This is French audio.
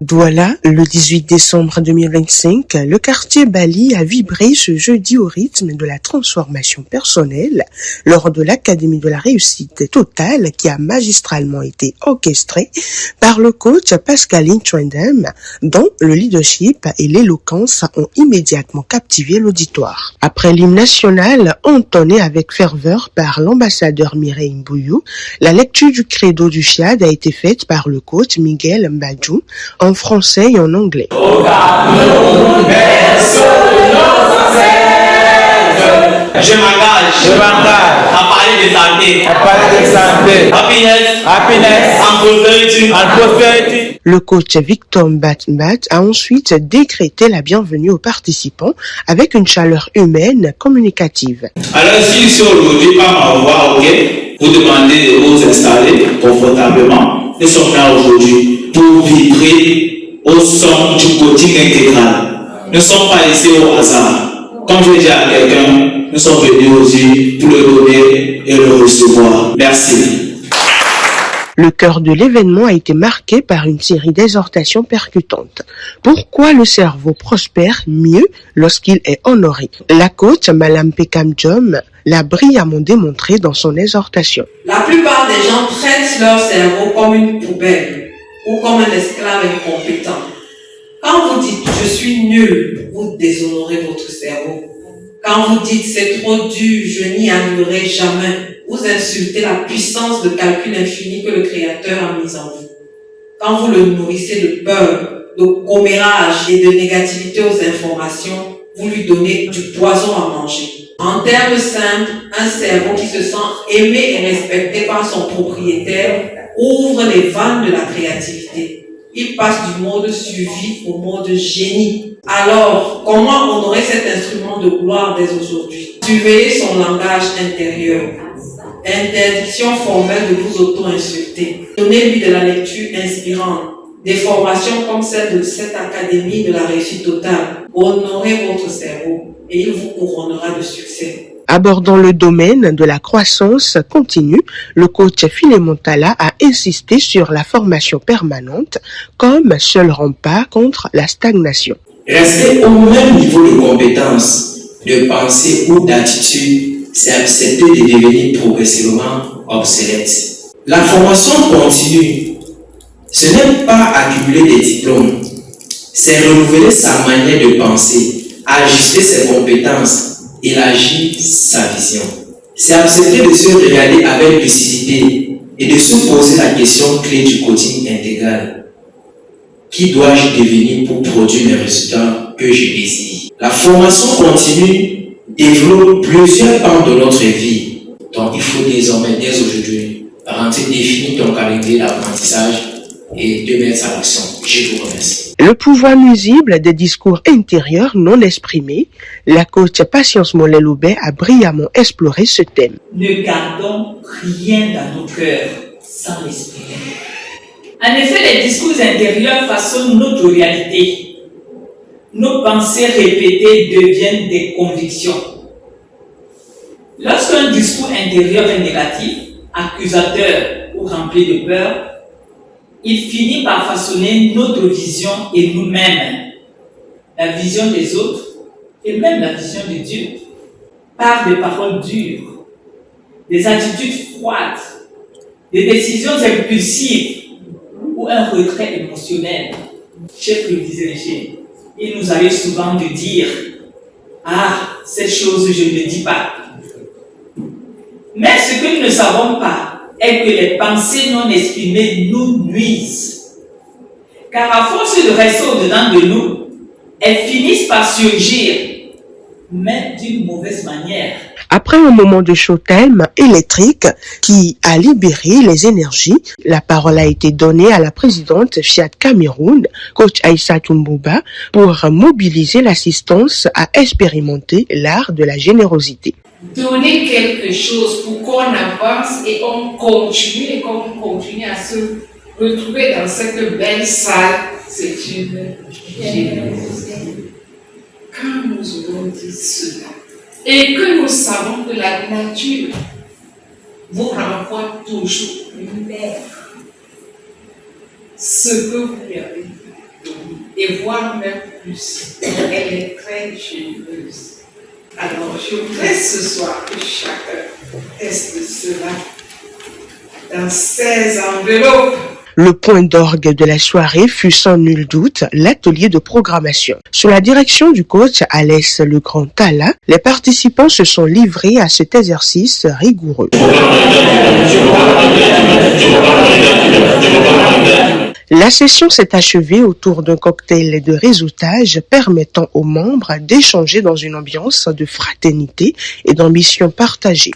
Douala, le 18 décembre 2025, le quartier Bali a vibré ce jeudi au rythme de la transformation personnelle lors de l'Académie de la réussite totale qui a magistralement été orchestrée par le coach Pascaline Twendem, dont le leadership et l'éloquence ont immédiatement captivé l'auditoire. Après l'hymne national entonné avec ferveur par l'ambassadeur Mireille Mbouyou, la lecture du credo du Tchad a été faite par le coach Miguel Mbadjou en français et en anglais. Je m'engage à parler de santé, happiness and prosperity. Le coach Victor Mbatmbat a ensuite décrété la bienvenue aux participants avec une chaleur humaine communicative. Alors si aujourd'hui par ma voix, ok, vous demandez de vous installer confortablement, nous sommes là aujourd'hui pour vibrer au son du coaching intégral. Nous ne sommes pas ici au hasard. Comme je dis à quelqu'un, nous sommes venus aujourd'hui pour le donner et le recevoir. Merci. Le cœur de l'événement a été marqué par une série d'exhortations percutantes. Pourquoi le cerveau prospère mieux lorsqu'il est honoré? La coach Malam Pekam Jom l'a brillamment démontré dans son exhortation. La plupart des gens traitent leur cerveau comme une poubelle ou comme un esclave incompétent. Quand vous dites « je suis nul », vous déshonorez votre cerveau. Quand vous dites « c'est trop dur, je n'y arriverai jamais », vous insultez la puissance de calcul infini que le Créateur a mise en vous. Quand vous le nourrissez de peur, de commérage et de négativité aux informations, vous lui donnez du poison à manger. En termes simples, un cerveau qui se sent aimé et respecté par son propriétaire ouvre les vannes de la créativité. Il passe du mode survie au mode génie. Alors, comment honorer cet instrument de gloire dès aujourd'hui? Surveillez son langage intérieur. Interdiction formelle de vous auto-insulter. Donnez-lui de la lecture inspirante. Des formations comme celle de cette académie de la réussite totale. Honorez votre cerveau et il vous couronnera de succès. Abordant le domaine de la croissance continue, le coach Philémon Talla a insisté sur la formation permanente comme seul rempart contre la stagnation. Rester au même niveau de compétence, de pensée ou d'attitude, c'est accepter de devenir progressivement obsolète. La formation continue, ce n'est pas accumuler des diplômes, c'est renouveler sa manière de penser, ajuster ses compétences, élargir sa vision. C'est accepter de se regarder avec lucidité et de se poser la question clé du coaching intégral. Qui dois-je devenir pour produire les résultats que je désire? La formation continue développe plusieurs pans de notre vie. Donc il faut désormais, dès aujourd'hui, définir ton calendrier d'apprentissage et de mettre à l'action. Je vous remercie. Le pouvoir nuisible des discours intérieurs non exprimés, la coach Patience Mollet-Loubet a brillamment exploré ce thème. Ne gardons rien dans nos cœurs sans l'exprimer. En effet, les discours intérieurs façonnent notre réalité. Nos pensées répétées deviennent des convictions. Lorsqu'un discours intérieur est négatif, accusateur ou rempli de peur, il finit par façonner notre vision et nous-mêmes, la vision des autres et même la vision de Dieu, par des paroles dures, des attitudes froides, des décisions impulsives ou un retrait émotionnel. Chers privilégiés, il nous arrive souvent de dire « Ah, cette chose je ne dis pas ». Mais ce que nous ne savons pas, est que les pensées non exprimées nous nuisent. Car à force de rester au-dedans de nous, elles finissent par surgir, mais d'une mauvaise manière. Après un moment de showtime électrique qui a libéré les énergies, la parole a été donnée à la présidente Fiat Cameroun, coach Aïssa Toumbouba, pour mobiliser l'assistance à expérimenter l'art de la générosité. Donner quelque chose pour qu'on avance et on continue à se retrouver dans cette belle salle, c'est une générosité. Quand nous aurons dit cela, et que nous savons que la nature vous renvoie toujours vers ce que vous lui avez donné, et voire même plus. Elle est très généreuse. Alors, je voudrais ce soir que chacun teste cela dans ses enveloppes. Le point d'orgue de la soirée fut sans nul doute l'atelier de programmation. Sous la direction du coach Alès Le Grand Tala, les participants se sont livrés à cet exercice rigoureux. La session s'est achevée autour d'un cocktail de réseautage permettant aux membres d'échanger dans une ambiance de fraternité et d'ambition partagée.